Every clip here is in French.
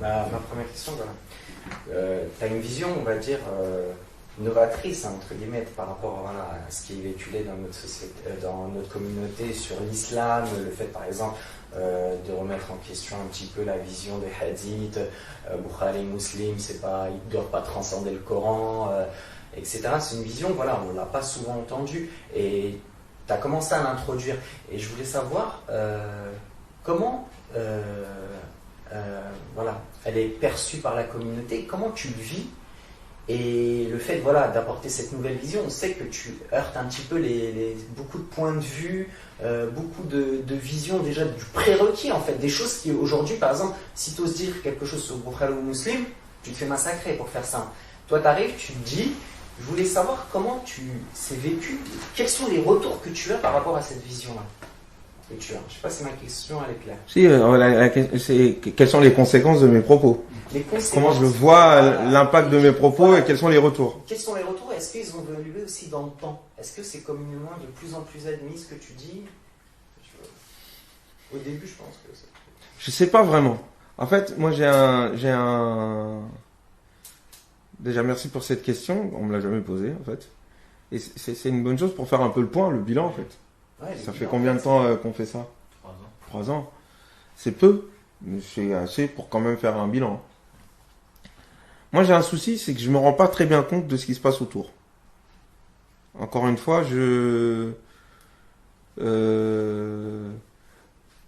Ma première question, voilà. Tu as une vision, on va dire, novatrice, hein, entre guillemets, par rapport voilà, à ce qui est véhiculé dans notre société, dans notre communauté sur l'islam, le fait, par exemple, de remettre en question un petit peu la vision des hadiths, Bukhari, Muslim, c'est pas, ils ne doivent pas transcender le Coran, etc. C'est une vision, voilà, on ne l'a pas souvent entendue, et tu as commencé à l'introduire. Et je voulais savoir comment voilà, elle est perçue par la communauté, comment tu le vis, et le fait voilà, d'apporter cette nouvelle vision. On sait que tu heurtes un petit peu beaucoup de points de vue, beaucoup de visions déjà du prérequis, en fait, des choses qui aujourd'hui, par exemple, si tu oses dire quelque chose sur Bukhari ou Muslim, tu te fais massacrer pour faire ça. Toi, tu arrives, tu te dis, je voulais savoir comment c'est vécu, quels sont les retours que tu as par rapport à cette vision-là. Je ne sais pas si ma question elle est claire. Si, c'est quelles sont les conséquences de mes propos. Comment je vois l'impact de mes propos et quels sont les retours. Quels sont les retours? Est-ce qu'ils ont évolué aussi dans le temps? Est-ce que c'est communément de plus en plus admis ce que tu dis? Au début, je pense que c'est... Je sais pas vraiment. En fait, moi j'ai un... Déjà, merci pour cette question. On me l'a jamais posée, en fait. Et c'est une bonne chose pour faire un peu le point, le bilan, en fait. Ouais, ça fait combien de temps qu'on fait ça? 3 ans. C'est peu, mais c'est assez pour quand même faire un bilan. Moi, j'ai un souci, c'est que je me rends pas très bien compte de ce qui se passe autour. Encore une fois,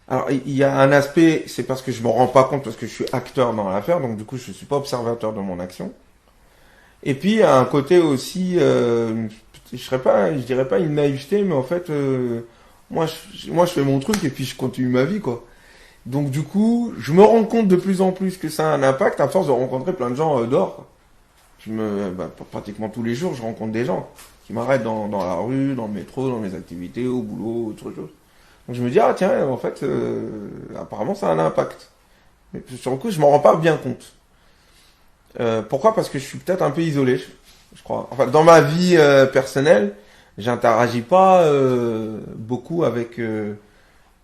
alors, il y a un aspect, c'est parce que je me rends pas compte, parce que je suis acteur dans l'affaire, donc du coup, je suis pas observateur de mon action. Et puis, il y a un côté aussi, je dirais pas une naïveté, mais en fait, moi, je fais mon truc et puis je continue ma vie, quoi. Donc, du coup, je me rends compte de plus en plus que ça a un impact à force de rencontrer plein de gens dehors, quoi. Pratiquement tous les jours, je rencontre des gens qui m'arrêtent dans la rue, dans le métro, dans mes activités, au boulot, autre chose. Donc, je me dis, ah, tiens, en fait, apparemment, ça a un impact. Mais sur le coup, je m'en rends pas bien compte. Pourquoi? Parce que je suis peut-être un peu isolé, je crois. Enfin, dans ma vie personnelle, j'interagis pas beaucoup avec le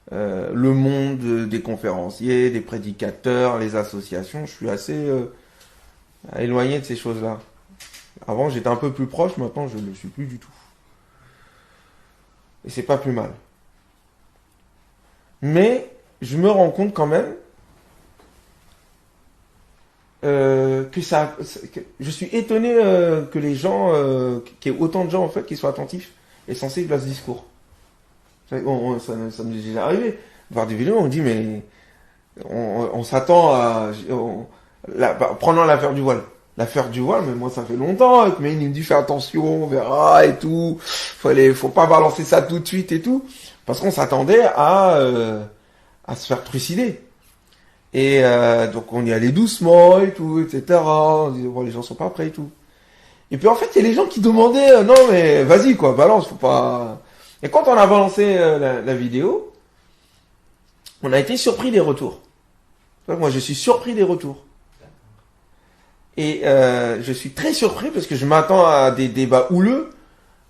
monde des conférenciers, des prédicateurs, les associations. Je suis assez éloigné de ces choses-là. Avant, j'étais un peu plus proche, maintenant, je ne le suis plus du tout. Et c'est pas plus mal. Mais je me rends compte quand même que je suis étonné que les gens, qu'il y ait autant de gens en fait qui soient attentifs et sensibles à ce discours. Ça m'est déjà arrivé. Voir des vidéos, on dit mais on s'attend à prenons l'affaire du voile. L'affaire du voile, mais moi ça fait longtemps que il me dit fais attention, on verra et tout. Faut pas balancer ça tout de suite et tout, parce qu'on s'attendait à se faire trucider. Et donc on y allait doucement et tout, etc. On disait bon, les gens sont pas prêts et tout. Et puis en fait il y a les gens qui demandaient non mais vas-y quoi, balance, faut pas. Et quand on a balancé la vidéo, on a été surpris des retours. Moi je suis surpris des retours. Et je suis très surpris parce que je m'attends à des débats houleux,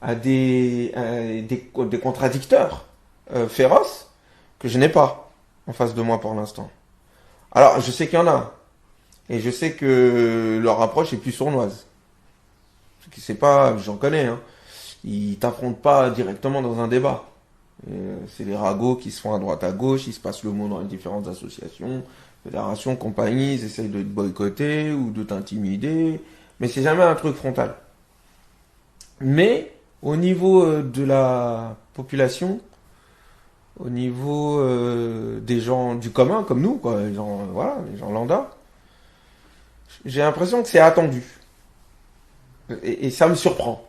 à des contradicteurs féroces que je n'ai pas en face de moi pour l'instant. Alors, je sais qu'il y en a. Et je sais que leur approche est plus sournoise. C'est pas, j'en connais, hein. Ils t'affrontent pas directement dans un débat. C'est des ragots qui se font à droite à gauche, ils se passent le mot dans les différentes associations, fédérations, compagnies, ils essayent de te boycotter ou de t'intimider. Mais c'est jamais un truc frontal. Mais, au niveau de la population, au niveau des gens du commun comme nous, quoi, les gens lambda, j'ai l'impression que c'est attendu. Et ça me surprend.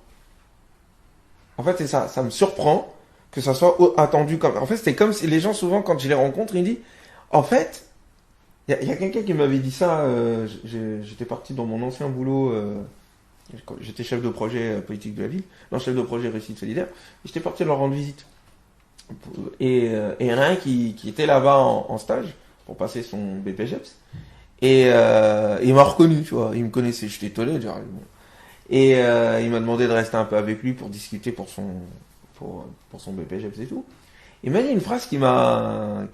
En fait, c'est ça. Ça me surprend que ça soit attendu comme. En fait, c'était comme si les gens, souvent, quand je les rencontre, ils disent, en fait, il y a quelqu'un qui m'avait dit ça. J'étais parti dans mon ancien boulot. J'étais chef de projet politique de la ville, non, chef de projet réussite solidaire. J'étais parti leur rendre visite. Et il y en a un qui était là-bas en stage pour passer son BPGEPS. Et il m'a reconnu, tu vois. Il me connaissait, j'étais étonné. Et il m'a demandé de rester un peu avec lui pour discuter pour son BPGEPS et tout. Il m'a dit une phrase qui m'a